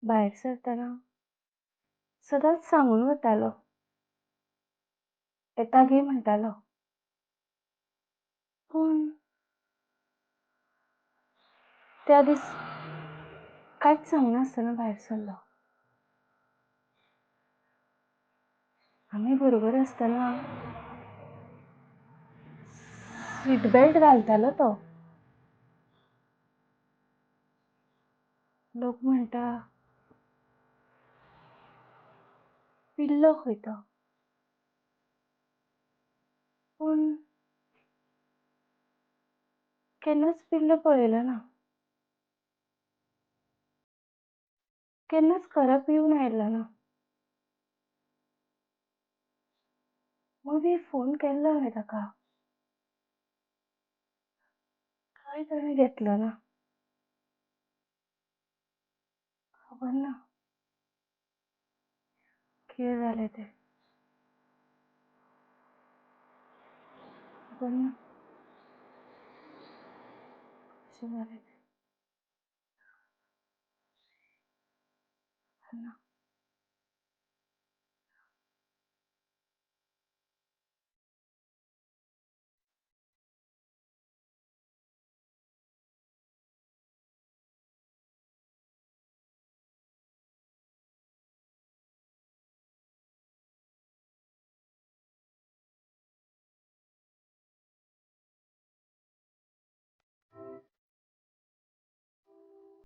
बाहेर सरताना सदांच सांगून वतालो, येता गे म्हणटालो. पूण त्या दीस कांयच सांगनासतना भायर सरलो. आमी बरोबर आसतना सीट बेल्ट घालतालो तो. लोक म्हणटा पिल्लो खंय तो. पूण केन्नाच पिल्लो पळयलो ना. केन्नाच घरा पिवून आयलो ना. मदीं फोन केल्लो हांवें ताका. काय ताणें घेतलो ना. खबर ना कितें जालें तें. खबर ना कशें जालें तें. खबर ना.